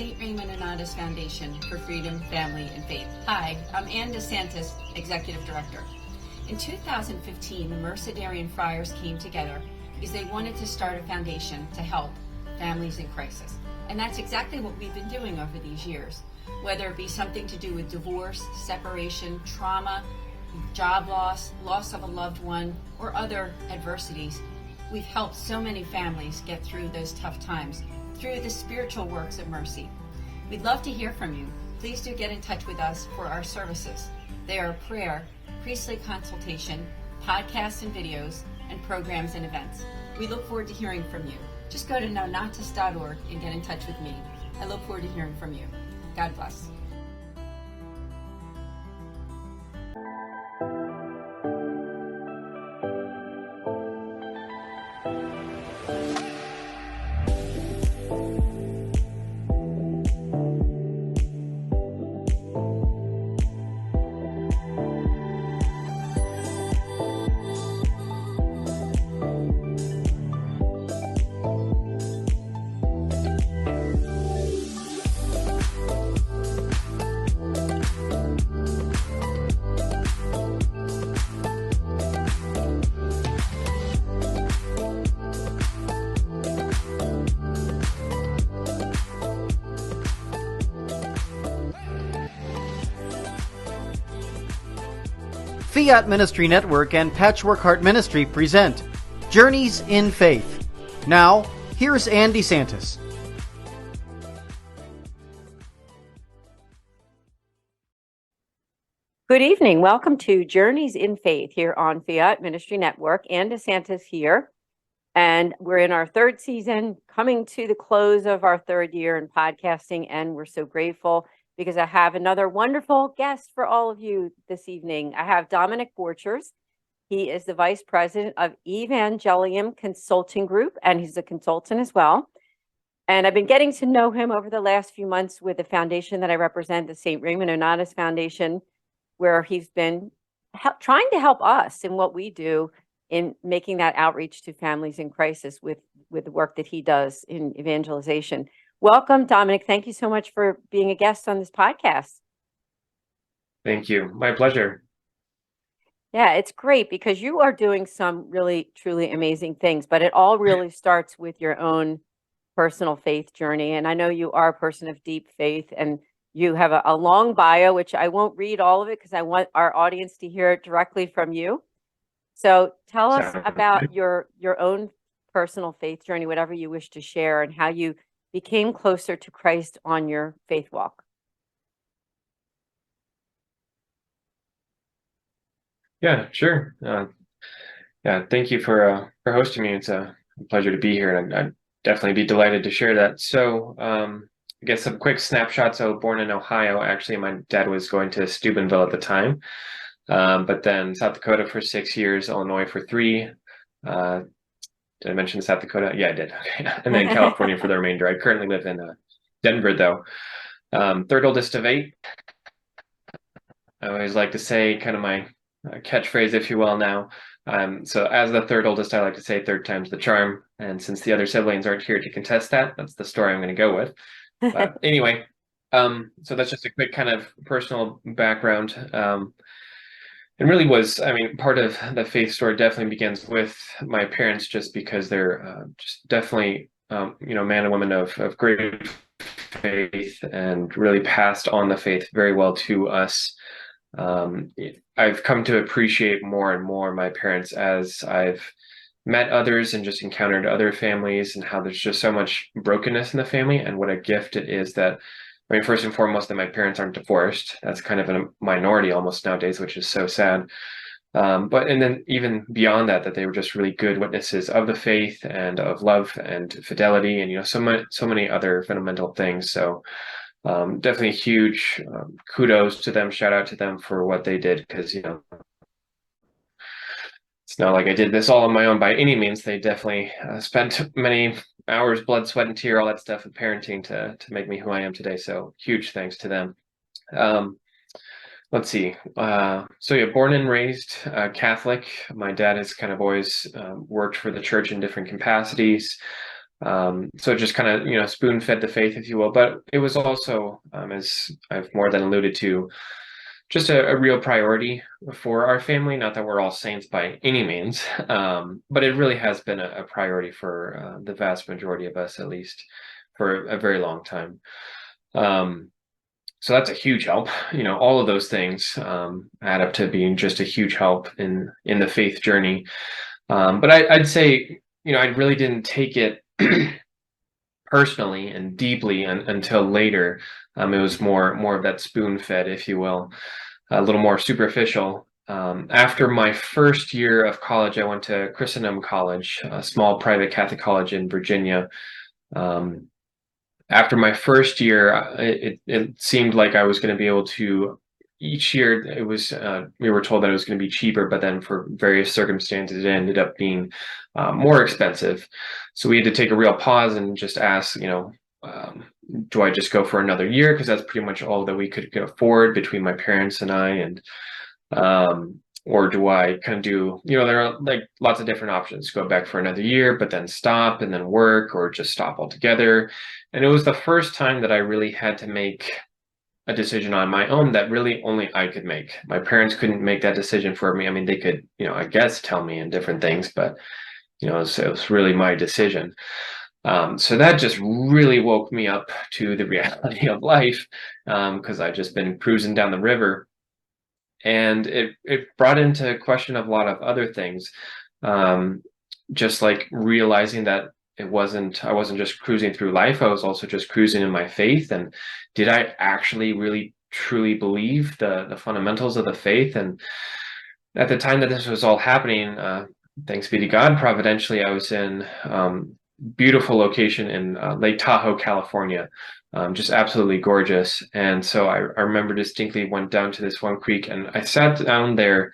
St. Raymond Anonymous Foundation for Freedom, Family, and Faith. Hi, I'm Anne DeSantis, Executive Director. In 2015, the Mercedarian Friars came together because they wanted to start a foundation to help families in crisis. And that's exactly what we've been doing over these years. Whether it be something to do with divorce, separation, trauma, job loss, loss of a loved one, or other adversities, we've helped so many families get through those tough times through the spiritual works of mercy. We'd love to hear from you. Please do get in touch with us for our services. They are prayer, priestly consultation, podcasts and videos, and programs and events. We look forward to hearing from you. Just go to nonotus.org and get in touch with me. I look forward to hearing from you. God bless. Fiat Ministry Network and Patchwork Heart Ministry present Journeys in Faith. Now, here's Anne DeSantis. Good evening. Welcome to Journeys in Faith here on Fiat Ministry Network. Anne DeSantis here, and we're in our third season, coming to the close of our third year in podcasting, and we're so grateful because I have another wonderful guest for all of you this evening. I have Dominic Borchers. He is the Vice President of Evangelium Consulting Group, and he's a consultant as well. And I've been getting to know him over the last few months with the foundation that I represent, the St. Raymond Anonymous Foundation, where he's been trying to help us in what we do in making that outreach to families in crisis with the work that he does in evangelization. Welcome, Dominic. Thank you so much for being a guest on this podcast. Thank you. My pleasure. Yeah, it's great because you are doing some really, truly amazing things, but it all really starts with your own personal faith journey. And I know you are a person of deep faith, and you have a long bio, which I won't read all of it because I want our audience to hear it directly from you. So tell us about your own personal faith journey, whatever you wish to share, and how you became closer to Christ on your faith walk. Yeah, sure. Thank you for hosting me. It's a pleasure to be here, and I'd definitely be delighted to share that. So, I guess some quick snapshots. So, born in Ohio. Actually, my dad was going to Steubenville at the time, but then South Dakota for 6 years, Illinois for 3. Did I mention South Dakota? Yeah, I did. Okay. And then California for the remainder. I currently live in Denver, though. Third oldest of 8. I always like to say kind of my catchphrase, if you will, now. So as the third oldest, I like to say third time's the charm. And since the other siblings aren't here to contest that, that's the story I'm going to go with. But anyway, so that's just a quick kind of personal background. It really was, part of the faith story definitely begins with my parents, just because they're just definitely, man and woman of great faith, and really passed on the faith very well to us. I've come to appreciate more and more my parents as I've met others and just encountered other families, and how there's just so much brokenness in the family, and what a gift it is that, first and foremost, that my parents aren't divorced. That's kind of a minority almost nowadays, which is so sad. And then even beyond that, that they were just really good witnesses of the faith and of love and fidelity, and so many other fundamental things. So definitely huge kudos to them, shout out to them for what they did, because it's not like I did this all on my own by any means. They definitely spent many hours, blood, sweat, and tear, all that stuff of parenting to make me who I am today. So huge thanks to them. Let's see. Born and raised Catholic. My dad has kind of always worked for the church in different capacities. So just kind of, spoon fed the faith, if you will. But it was also, as I've more than alluded to, just a real priority for our family. Not that we're all saints by any means, but it really has been a priority for the vast majority of us, at least for a very long time. So that's a huge help. All of those things add up to being just a huge help in the faith journey. But I'd say, I really didn't take it personally and deeply until later. It was more of that spoon fed, if you will, a little more superficial. After my first year of college, I went to Christendom College, a small private Catholic college in Virginia. After my first year, it seemed like I was going to be able to. Each year, it was we were told that it was going to be cheaper, but then for various circumstances, it ended up being more expensive. So we had to take a real pause and just ask, do I just go for another year? Because that's pretty much all that we could afford between my parents and I, and or do I kind of do, there are like lots of different options. Go back for another year, but then stop and then work, or just stop altogether. And it was the first time that I really had to make a decision on my own that really only I could make. My parents couldn't make that decision for me. I mean, they could, I guess, tell me in different things, but it was really my decision. So that just really woke me up to the reality of life, because I'd just been cruising down the river. And it brought into question a lot of other things, just like realizing that I wasn't just cruising through life. I was also just cruising in my faith. And did I actually really truly believe the fundamentals of the faith? And at the time that this was all happening, thanks be to God, providentially, I was in beautiful location in Lake Tahoe, California. Just absolutely gorgeous. And so I remember distinctly went down to this one creek, and I sat down there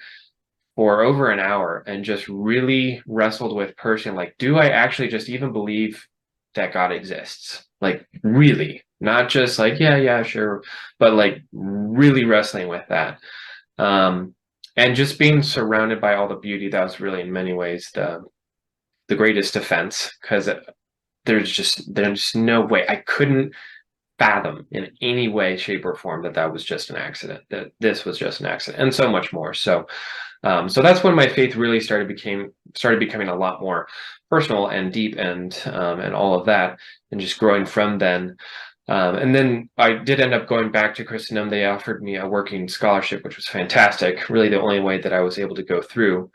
for over an hour and just really wrestled with personally, like, do I actually just even believe that God exists? Like, really, not just like, yeah, sure, but like really wrestling with that. And just being surrounded by all the beauty, that was really in many ways the greatest defense, because there's just no way I couldn't fathom in any way, shape, or form that was just an accident, that this was just an accident, and so much more. So that's when my faith really started becoming a lot more personal and deep, and all of that, and just growing from then. And then I did end up going back to Christendom. They offered me a working scholarship, which was fantastic. Really, the only way that I was able to go through.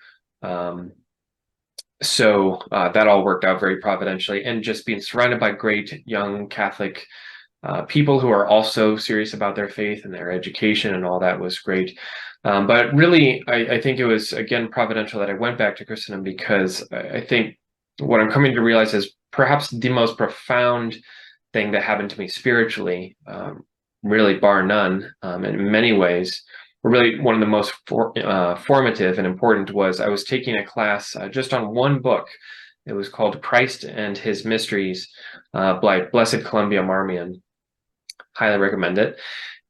So that all worked out very providentially, and just being surrounded by great young Catholic people who are also serious about their faith and their education and all that was great. But really, I think it was, again, providential that I went back to Christendom, because I think what I'm coming to realize is perhaps the most profound thing that happened to me spiritually, really bar none, in many ways, really one of the most formative and important, was I was taking a class just on one book. It was called Christ and His Mysteries by Blessed Columbia Marmion. Highly recommend it.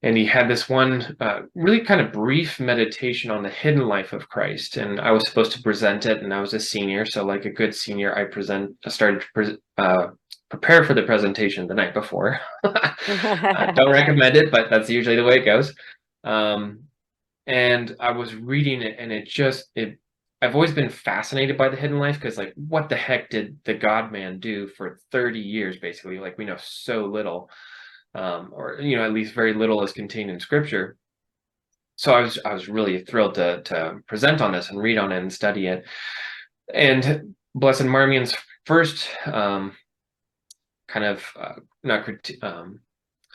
And he had this one really kind of brief meditation on the hidden life of Christ. And I was supposed to present it, and I was a senior. So like a good senior, I started to prepare for the presentation the night before. Don't recommend it, but that's usually the way it goes. And I was reading it, and I've always been fascinated by the hidden life, because like, what the heck did the God-man do for 30 years, basically? Like, we know so little. Or at least very little is contained in Scripture. So I was really thrilled to present on this and read on it and study it. And Blessed Marmion's first kind of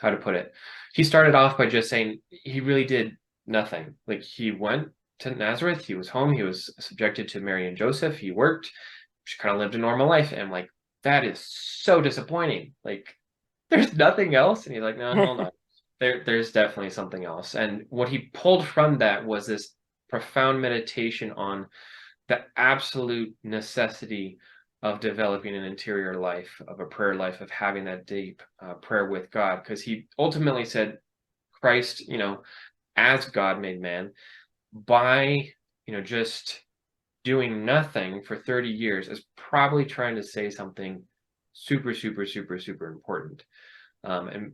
how to put it, he started off by just saying he really did nothing. Like, he went to Nazareth, he was home, he was subjected to Mary and Joseph, he worked, she kind of lived a normal life, and like, that is so disappointing. Like, there's nothing else. And he's like, no, hold on. There's definitely something else. And what he pulled from that was this profound meditation on the absolute necessity of developing an interior life, of a prayer life, of having that deep prayer with God. Because he ultimately said Christ, as God made man, by, just doing nothing for 30 years, is probably trying to say something super, super, super, super important. And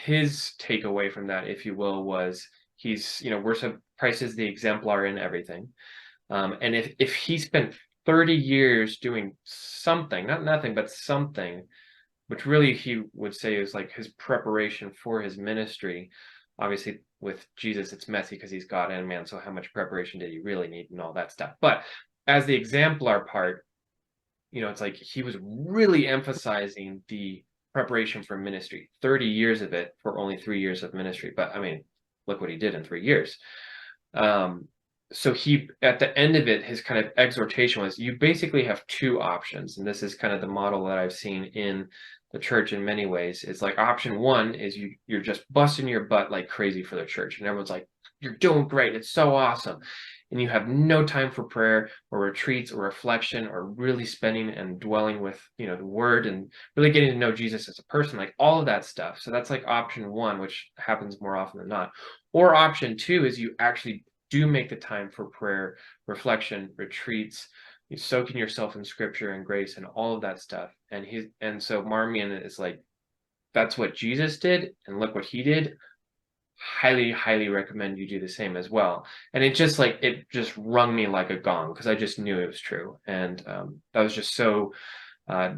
his takeaway from that, if you will, was he's, we're so Christ is the exemplar in everything. And if he spent 30 years doing something, not nothing, but something, which really he would say is like his preparation for his ministry. Obviously, with Jesus, it's messy because he's God and man. So how much preparation did he really need and all that stuff? But as the exemplar part, it's like he was really emphasizing the preparation for ministry, 30 years of it for only 3 years of ministry. But I mean, look what he did in 3 years. So he, at the end of it, his kind of exhortation was, you basically have two options. And this is kind of the model that I've seen in the church in many ways. It's like option one is you're just busting your butt like crazy for the church. And everyone's like, you're doing great. It's so awesome. And you have no time for prayer or retreats or reflection or really spending and dwelling with, the word and really getting to know Jesus as a person, like all of that stuff. So that's like option one, which happens more often than not. Or option two is you actually do make the time for prayer, reflection, retreats, you soaking yourself in scripture and grace and all of that stuff. And so Marmion is like, that's what Jesus did, and look what he did. Highly, highly recommend you do the same as well. And it just rung me like a gong, because I just knew it was true. And that was just so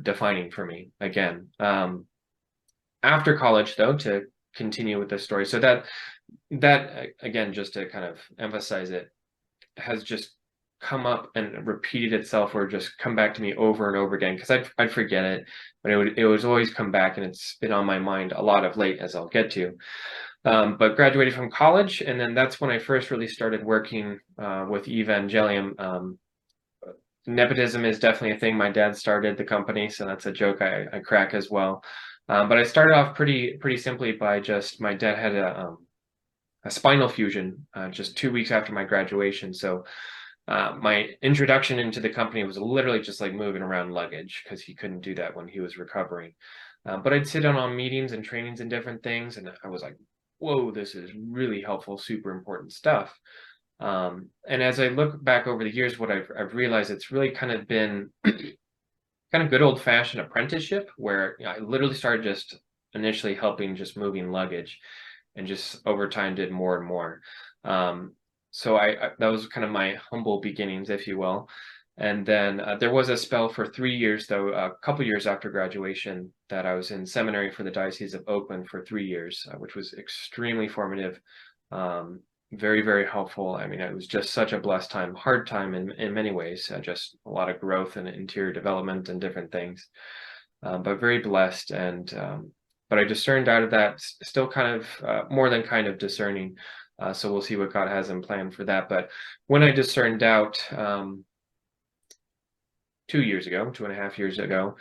defining for me again. After college, though, to continue with this story, so that again, just to kind of emphasize it, has just come up and repeated itself, or just come back to me over and over again, because I'd forget it, but it would always come back, and it's been on my mind a lot of late, as I'll get to. But graduated from college, and then that's when I first really started working with Evangelium. Nepotism is definitely a thing. My dad started the company, so that's a joke I crack as well. But I started off pretty simply by just, my dad had a spinal fusion just 2 weeks after my graduation. So my introduction into the company was literally just like moving around luggage, because he couldn't do that when he was recovering. But I'd sit in on meetings and trainings and different things, and I was like, whoa, this is really helpful, super important stuff. And as I look back over the years, what I've realized, it's really kind of been kind of good old-fashioned apprenticeship, where I literally started just initially helping, just moving luggage, and just over time did more and more. So that was kind of my humble beginnings, if you will. And then there was a spell for 3 years, though, a couple years after graduation, that I was in seminary for the Diocese of Oakland for 3 years, which was extremely formative, very, very helpful. I mean, it was just such a blessed time, hard time in many ways, just a lot of growth and interior development and different things, but very blessed. And but I discerned out of that, still kind of more than kind of discerning. So we'll see what God has in plan for that. But when I discerned out 2.5 years ago,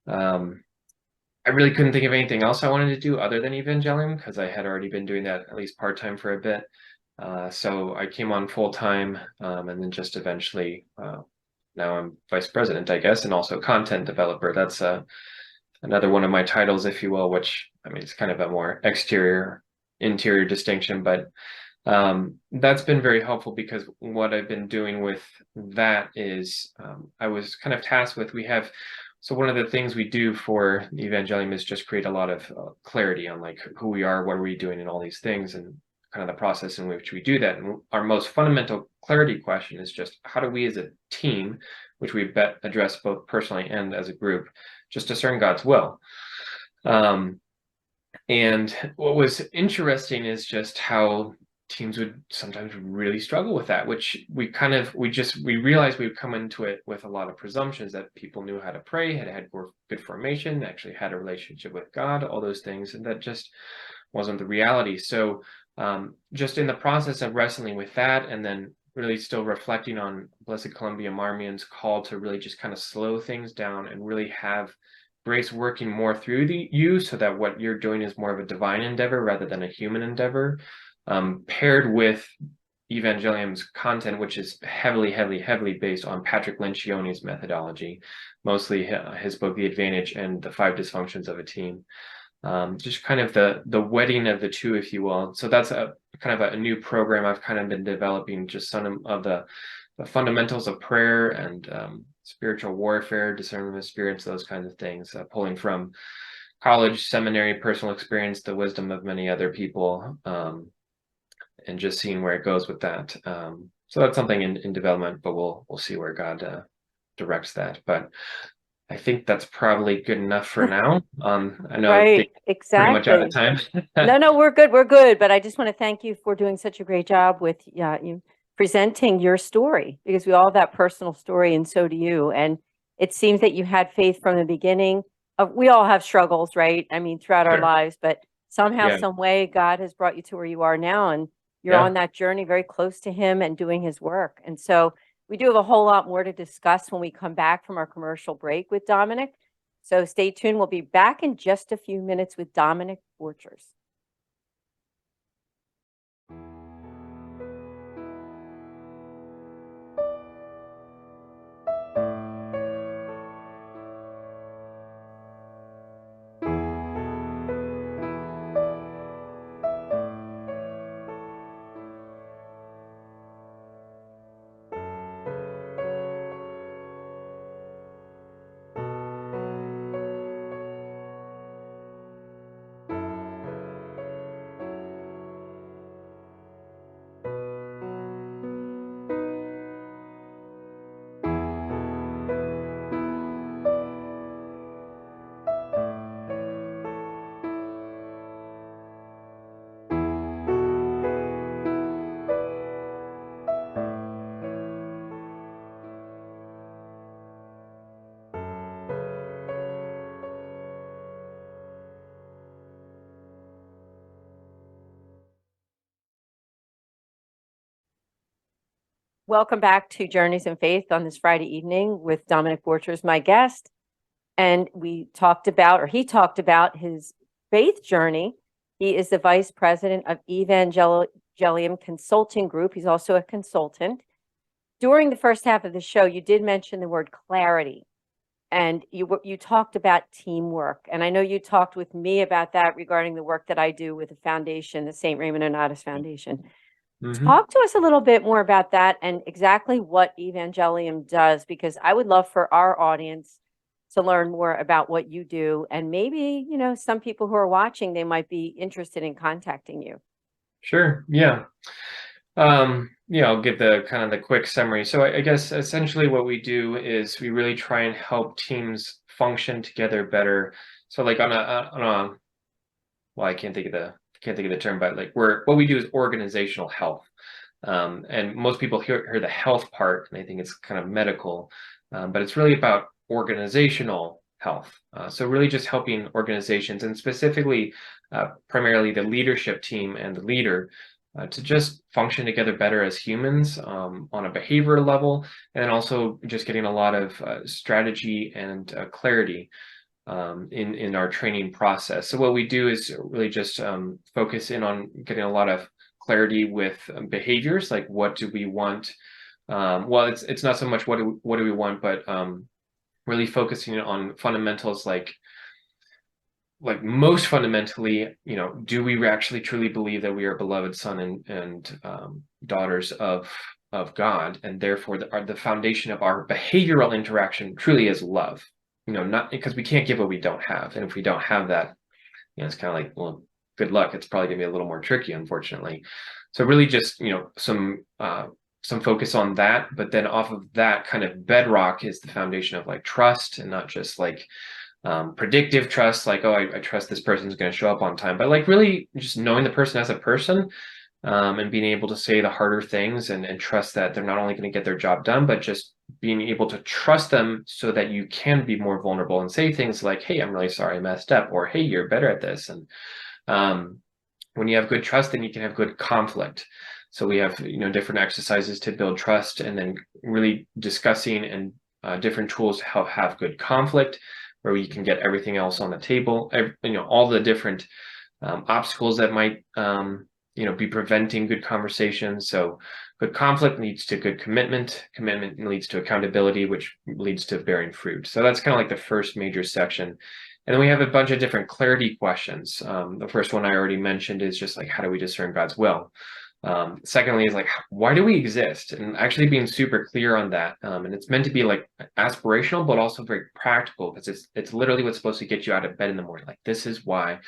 I really couldn't think of anything else I wanted to do other than Evangelium, because I had already been doing that at least part-time for a bit. So I came on full-time, and then just eventually, now I'm vice president, I guess, and also content developer. That's another one of my titles, if you will, which, I mean, it's kind of a more interior distinction, but that's been very helpful, because what I've been doing with that is I was kind of tasked with, so one of the things we do for Evangelium is just create a lot of clarity on like who we are, what are we doing, and all these things, and kind of the process in which we do that. And our most fundamental clarity question is just, how do we as a team, which we address both personally and as a group, just discern God's will. And what was interesting is just how teams would sometimes really struggle with that, which we realized we'd come into it with a lot of presumptions that people knew how to pray, had good formation, actually had a relationship with God, all those things, and that just wasn't the reality. So just in the process of wrestling with that, and then really still reflecting on Blessed Columbia Marmion's call to really just kind of slow things down and really have grace working more through you, so that what you're doing is more of a divine endeavor rather than a human endeavor, paired with Evangelium's content, which is heavily based on Patrick Lencioni's methodology, mostly his book, The Advantage and the 5 Dysfunctions of a Team. Just kind of the wedding of the two, if you will. So that's a kind of a new program I've kind of been developing, just some of the fundamentals of prayer and spiritual warfare, discernment of spirits, those kinds of things, pulling from college, seminary, personal experience, the wisdom of many other people, and just seeing where it goes with that. So that's something in development, but we'll see where God directs that. But I think that's probably good enough for now. I know Right, pretty much out of exactly. time. No, we're good. But I just want to thank you for doing such a great job with you presenting your story, because we all have that personal story, and so do you. And it seems that you had faith from the beginning. We all have struggles, right? I mean, throughout our Sure. lives, but somehow, Yeah. some way, God has brought you to where you are now, and you're Yeah. on that journey very close to Him and doing His work. And so we do have a whole lot more to discuss when we come back from our commercial break with Dominic. So stay tuned. We'll be back in just a few minutes with Dominic Borchers. Welcome back to Journeys in Faith on this Friday evening with Dominic Borchers, my guest. And he talked about his faith journey. He is the vice president of Evangelium Consulting Group. He's also a consultant. During the first half of the show, you did mention the word clarity, and you talked about teamwork. And I know you talked with me about that regarding the work that I do with the foundation, the St. Raymond Donatus Foundation. Mm-hmm. Talk to us a little bit more about that and exactly what Evangelium does, because I would love for our audience to learn more about what you do. And maybe, some people who are watching, they might be interested in contacting you. Sure. Yeah. I'll give the kind of the quick summary. So I guess essentially what we do is we really try and help teams function together better. So like on a well, I can't think of the term, but like what we do is organizational health. And most people hear the health part and they think it's kind of medical, but it's really about organizational health. So really just helping organizations, and specifically primarily the leadership team and the leader, to just function together better as humans on a behavioral level, and then also just getting a lot of strategy and clarity in our training process. So what we do is really just focus in on getting a lot of clarity with behaviors, like what do we want? Well, it's not so much what do we want, but really focusing on fundamentals like most fundamentally, do we actually truly believe that we are beloved son and daughters of God, and therefore the foundation of our behavioral interaction truly is love. Not because we can't give what we don't have, and if we don't have that, it's kind of like, well, good luck. It's probably gonna be a little more tricky, unfortunately. So really, just some focus on that, but then off of that kind of bedrock is the foundation of like trust, and not just like predictive trust, like, oh, I trust this person's going to show up on time, but like really just knowing the person as a person, and being able to say the harder things and trust that they're not only going to get their job done, but just being able to trust them so that you can be more vulnerable and say things like, hey, I'm really sorry I messed up, or hey, you're better at this. And when you have good trust, then you can have good conflict. So we have different exercises to build trust, and then really discussing and different tools to help have good conflict, where you can get everything else on the table, all the different obstacles that might be preventing good conversations. So good conflict leads to good commitment leads to accountability, which leads to bearing fruit. So that's kind of like the first major section. And then we have a bunch of different clarity questions. The first one I already mentioned is just like, how do we discern God's will? Secondly is like, why do we exist? And actually being super clear on that. And it's meant to be like aspirational, but also very practical, because it's literally what's supposed to get you out of bed in the morning. Like, this is why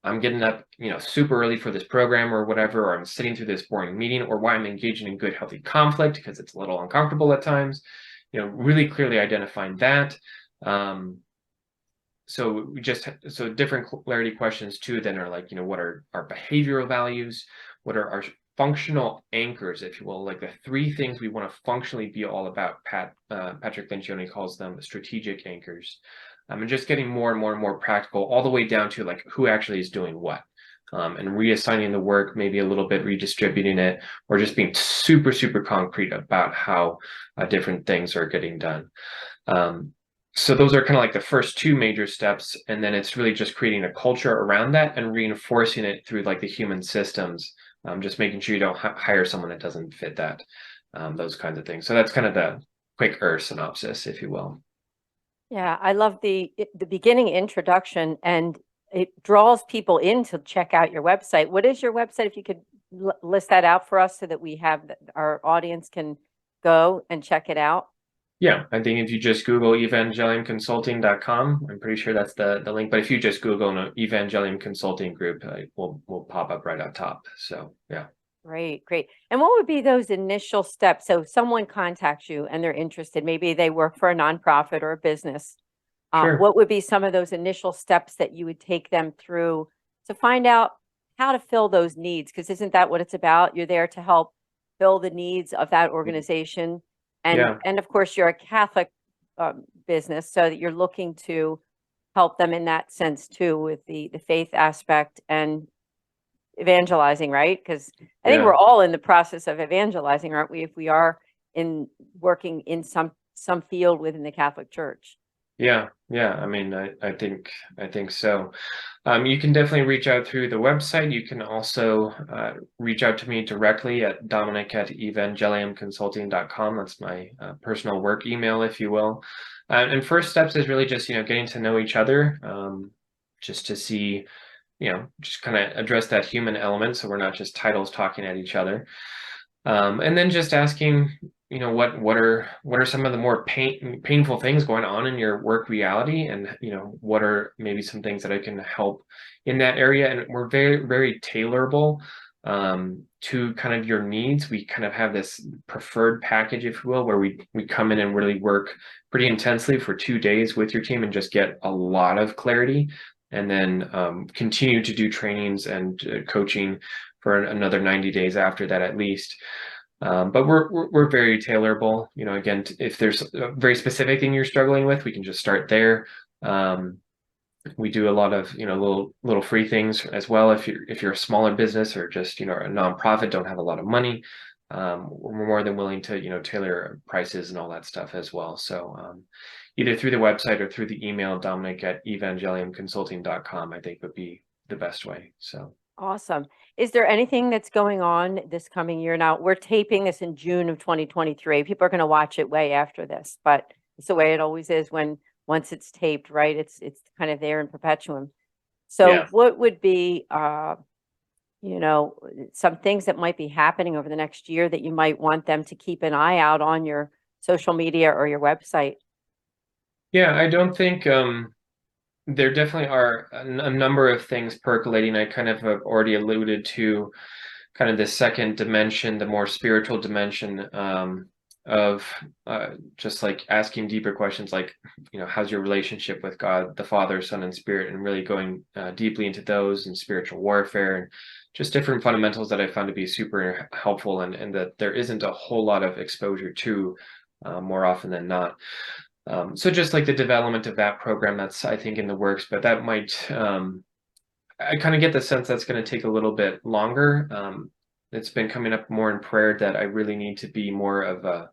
I'm getting up, super early for this program or whatever, or I'm sitting through this boring meeting, or why I'm engaging in good, healthy conflict because it's a little uncomfortable at times. Really clearly identifying that. So different clarity questions too then are like, what are our behavioral values? What are our functional anchors, if you will, like the three things we want to functionally be all about? Patrick Lencioni calls them strategic anchors. And just getting more and more and more practical, all the way down to like who actually is doing what, and reassigning the work, maybe a little bit redistributing it, or just being super, super concrete about how different things are getting done. So those are kind of like the first two major steps. And then it's really just creating a culture around that and reinforcing it through like the human systems, just making sure you don't hire someone that doesn't fit that, those kinds of things. So that's kind of the quick synopsis, if you will. Yeah, I love the beginning introduction, and it draws people in to check out your website. What is your website? If you could list that out for us so that we have our audience can go and check it out. Yeah, I think if you just Google evangeliumconsulting.com, I'm pretty sure that's the link. But if you just Google Evangelium Consulting Group, we'll pop up right up top. So yeah. Great, great. And what would be those initial steps? So someone contacts you and they're interested. Maybe they work for a nonprofit or a business. Sure. What would be some of those initial steps that you would take them through to find out how to fill those needs? Because isn't that what it's about? You're there to help fill the needs of that organization. And of course, you're a Catholic business, so that you're looking to help them in that sense too, with the faith aspect and evangelizing, right? Because I think we're all in the process of evangelizing, aren't we? If we are working in some field within the Catholic Church. Yeah. I mean, I think so. You can definitely reach out through the website. You can also reach out to me directly at dominic@evangeliumconsulting.com. That's my personal work email, if you will. And first steps is really just, getting to know each other, just to see, just kind of address that human element, so we're not just titles talking at each other. And then just asking, what are some of the more painful things going on in your work reality, and what are maybe some things that I can help in that area. And we're very, very tailorable to kind of your needs. We kind of have this preferred package, if you will, where we come in and really work pretty intensely for 2 days with your team and just get a lot of clarity, and then continue to do trainings and coaching for another 90 days after that at least. But we're very tailorable. Again, if there's a very specific thing you're struggling with, we can just start there. We do a lot of little free things as well. If you're a smaller business or just a nonprofit, don't have a lot of money, we're more than willing to tailor prices and all that stuff as well. So either through the website or through the email, dominic@evangeliumconsulting.com, I think would be the best way. So awesome. Is there anything that's going on this coming year? Now, we're taping this in June of 2023. People are going to watch it way after this, but it's the way it always is once it's taped, right? It's kind of there in perpetuum. So what would be, some things that might be happening over the next year that you might want them to keep an eye out on your social media or your website? Yeah, I don't think there definitely are a number of things percolating. I kind of have already alluded to kind of the second dimension, the more spiritual dimension, of just like asking deeper questions like, how's your relationship with God, the Father, Son, and Spirit, and really going deeply into those, and spiritual warfare, and just different fundamentals that I found to be super helpful, and that there isn't a whole lot of exposure to more often than not. So just like the development of that program, that's, I think, in the works, but that might, I kind of get the sense that's going to take a little bit longer. It's been coming up more in prayer that I really need to be more of a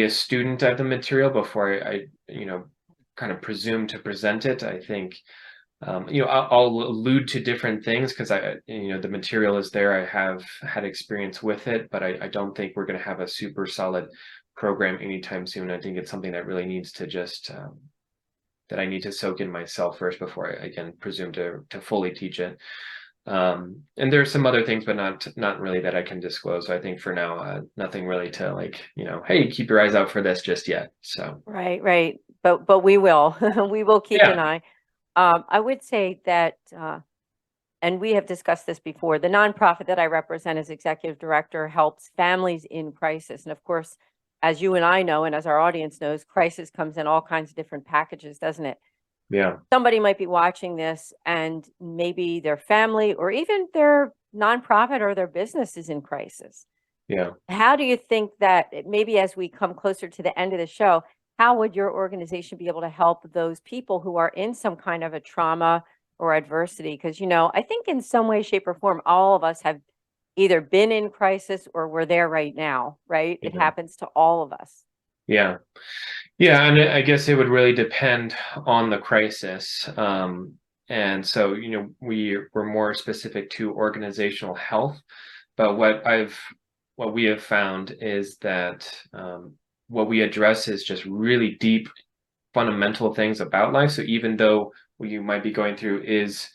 student of the material before I kind of presume to present it. I think, I'll allude to different things because the material is there. I have had experience with it, but I don't think we're going to have a super solid program anytime soon. I think it's something that really needs to just that I need to soak in myself first before I again presume to fully teach it. And there's some other things, but not really that I can disclose. So I think for now, nothing really to like, hey, keep your eyes out for this just yet. So Right. But we will, we will keep an eye. I would say that, and we have discussed this before, the nonprofit that I represent as executive director helps families in crisis. And of course, as you and I know, and as our audience knows, crisis comes in all kinds of different packages, doesn't it? Yeah. Somebody might be watching this and maybe their family or even their nonprofit or their business is in crisis. Yeah. How do you think that maybe as we come closer to the end of the show, how would your organization be able to help those people who are in some kind of a trauma or adversity? Because, I think in some way, shape, or form, all of us have either been in crisis or we're there right now, right? It happens to all of us. Yeah. Yeah. And I guess it would really depend on the crisis. And so, we're more specific to organizational health. But what we have found is that what we address is just really deep, fundamental things about life. So even though what you might be going through is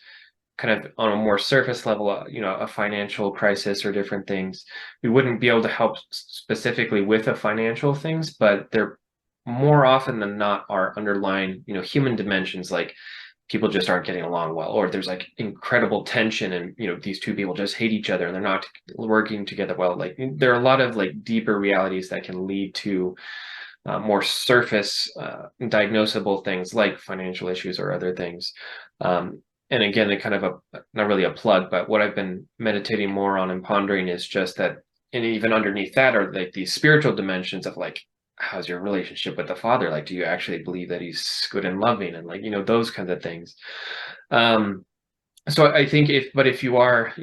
kind of on a more surface level, a financial crisis or different things, we wouldn't be able to help specifically with the financial things, but they're more often than not are underlying, human dimensions, like people just aren't getting along well, or there's like incredible tension and, these two people just hate each other and they're not working together well. Like there are a lot of like deeper realities that can lead to more surface diagnosable things like financial issues or other things. And again, it kind of not really a plug, but what I've been meditating more on and pondering is just that, and even underneath that are like these spiritual dimensions of like, how's your relationship with the Father? Like, do you actually believe that he's good and loving, and like, those kinds of things. So I think if you are,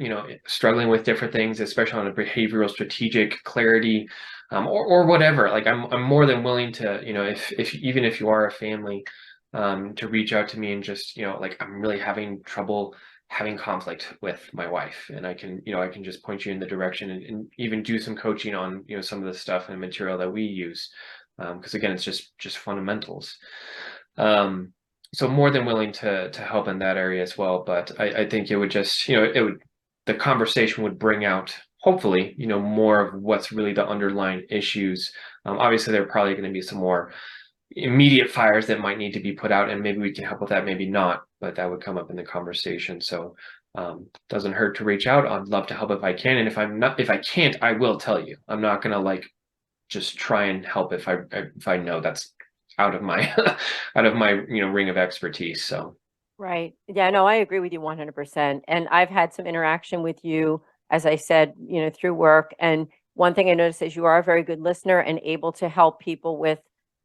struggling with different things, especially on a behavioral strategic clarity, or whatever, like I'm more than willing to, if even if you are a family, to reach out to me and just, like I'm really having trouble having conflict with my wife, and I can just point you in the direction and even do some coaching on, some of the stuff and material that we use. Because again, it's just fundamentals. So more than willing to help in that area as well. But I think it would just, the conversation would bring out, hopefully, more of what's really the underlying issues. Obviously, there are probably going to be some more immediate fires that might need to be put out, and maybe we can help with that, maybe not, but that would come up in the conversation. So doesn't hurt to reach out. I'd love to help if I can, and if I can't, I will tell you. I'm not gonna like just try and help if I know that's out of my ring of expertise. So Right. Yeah, no, I agree with you 100%. And I've had some interaction with you, as I said, through work. And one thing I noticed is you are a very good listener and able to help people with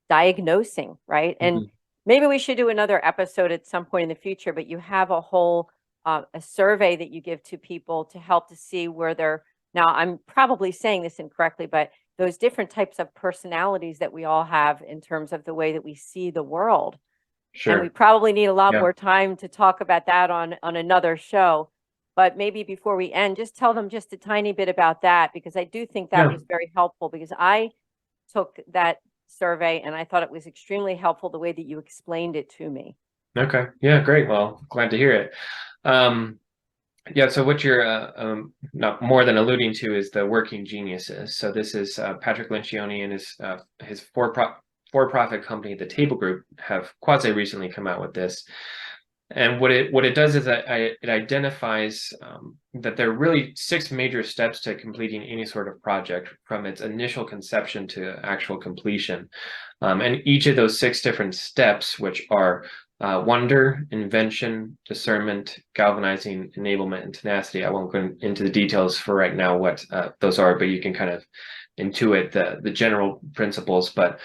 diagnosing, right? And maybe we should do another episode at some point in the future, but you have a whole a survey that you give to people to help to see where they're, now I'm probably saying this incorrectly, but those different types of personalities that we all have in terms of the way that we see the world. Sure. And we probably need a lot more time to talk about that on another show. But maybe before we end, just tell them just a tiny bit about that, because I do think that was very helpful, because I took that survey and I thought it was extremely helpful the way that you explained it to me. Okay. Yeah, great. Well, glad to hear it. Yeah, so what you're not more than alluding to is the working geniuses. So this is Patrick Lencioni and his for-profit company, the Table Group, have quasi recently come out with this. And what it does is that it identifies that there are really 6 major steps to completing any sort of project, from its initial conception to actual completion. And each of those 6 different steps, which are wonder, invention, discernment, galvanizing, enablement, and tenacity. I won't go into the details for right now what those are, but you can kind of intuit the general principles. But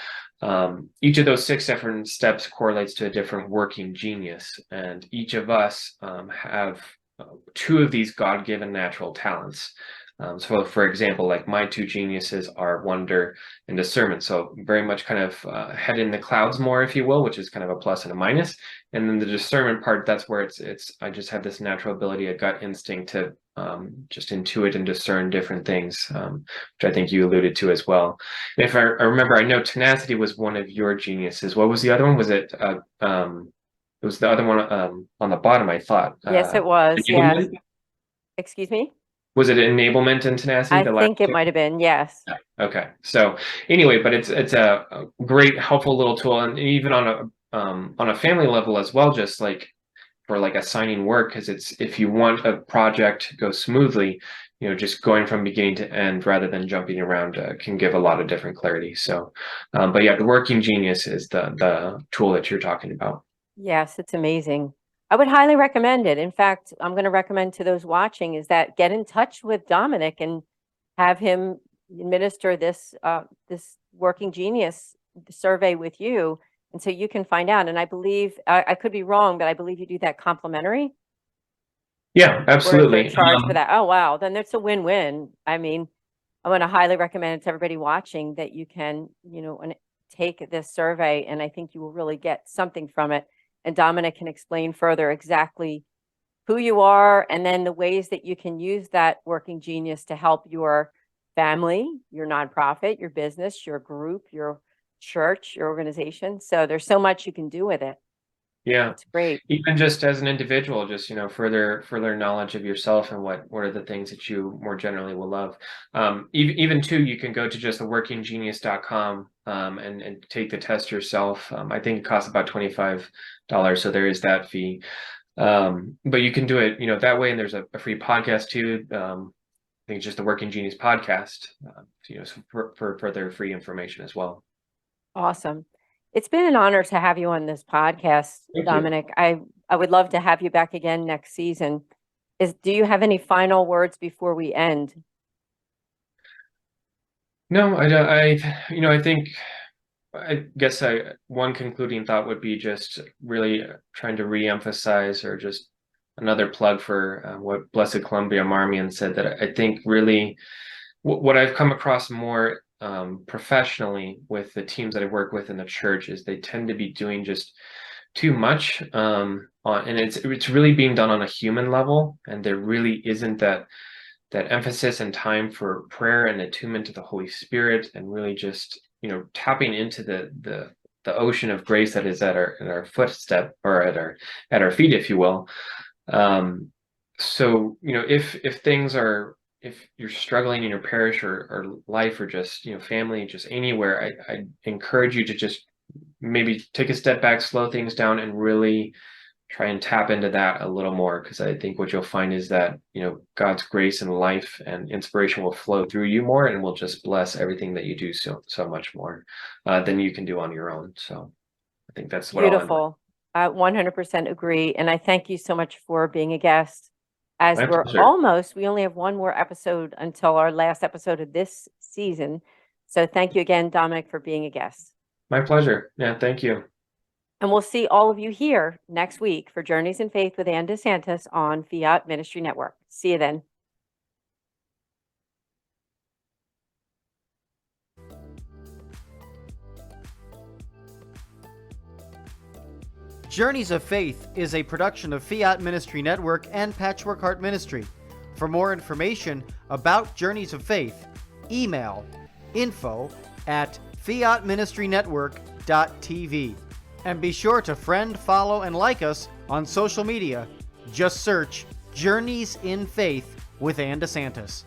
each of those 6 different steps correlates to a different working genius, and each of us have 2 of these God-given natural talents. So for example, like my 2 geniuses are wonder and discernment. So very much kind of head in the clouds more, if you will, which is kind of a plus and a minus. And then the discernment part, that's where I just have this natural ability, a gut instinct to just intuit and discern different things, which I think you alluded to as well. And if I remember, I know tenacity was one of your geniuses. What was the other one? Was it was the other one on the bottom, I thought. Yes, it was. Yes. Excuse me? Was it enablement and tenacity? I the last think it two? might have been, yes. Yeah. Okay. So anyway, but it's a great, helpful little tool, and even on a family level as well, just like for like assigning work, because it's, if you want a project to go smoothly, just going from beginning to end rather than jumping around can give a lot of different clarity. So, but yeah, the Working Genius is the tool that you're talking about. Yes, it's amazing. I would highly recommend it. In fact, I'm going to recommend to those watching is that get in touch with Dominic and have him administer this this Working Genius survey with you, and so you can find out. And I believe I could be wrong, but I believe you do that complimentary. Yeah, Or is absolutely. there a charge for that? Oh, wow. Then it's a win-win. I mean, I want to highly recommend it to everybody watching that you can, take this survey, and I think you will really get something from it. And Dominic can explain further exactly who you are, and then the ways that you can use that Working Genius to help your family, your nonprofit, your business, your group, your church, your organization. So there's so much you can do with it. Yeah, It's great. even just as an individual, just further knowledge of yourself and what are the things that you more generally will love. Even too, you can go to just theworkinggenius.com and take the test yourself. I think it costs about $25, so there is that fee. But you can do it, that way. And there's a free podcast too. I think it's just the Working Genius podcast. So for further free information as well. Awesome. It's been an honor to have you on this podcast, Thank you. Dominic. I would love to have you back again next season. Do you have any final words before we end? No, I don't. I guess one concluding thought would be just really trying to re-emphasize, or just another plug for what Blessed Columbia Marmion said, that I think really what I've come across more professionally with the teams that I work with in the church is they tend to be doing just too much, and it's really being done on a human level, and there really isn't that emphasis and time for prayer and attunement to the Holy Spirit, and really just tapping into the ocean of grace that is at our footstep, or at our feet, if you will. So if you're struggling in your parish or life, or just family, just anywhere, I encourage you to just maybe take a step back, slow things down, and really try and tap into that a little more, because I think what you'll find is that God's grace and life and inspiration will flow through you more, and will just bless everything that you do so much more than you can do on your own. So I think that's what Beautiful. I 100% agree, and I thank you so much for being a guest. As My we're pleasure. we only have one more episode until our last episode of this season. So thank you again, Dominic, for being a guest. My pleasure. Yeah, thank you. And we'll see all of you here next week for Journeys in Faith with Anne DeSantis on Fiat Ministry Network. See you then. Journeys of Faith is a production of Fiat Ministry Network and Patchwork Heart Ministry. For more information about Journeys of Faith, email info@fiatministrynetwork.tv. And be sure to friend, follow, and like us on social media. Just search Journeys in Faith with Anne DeSantis.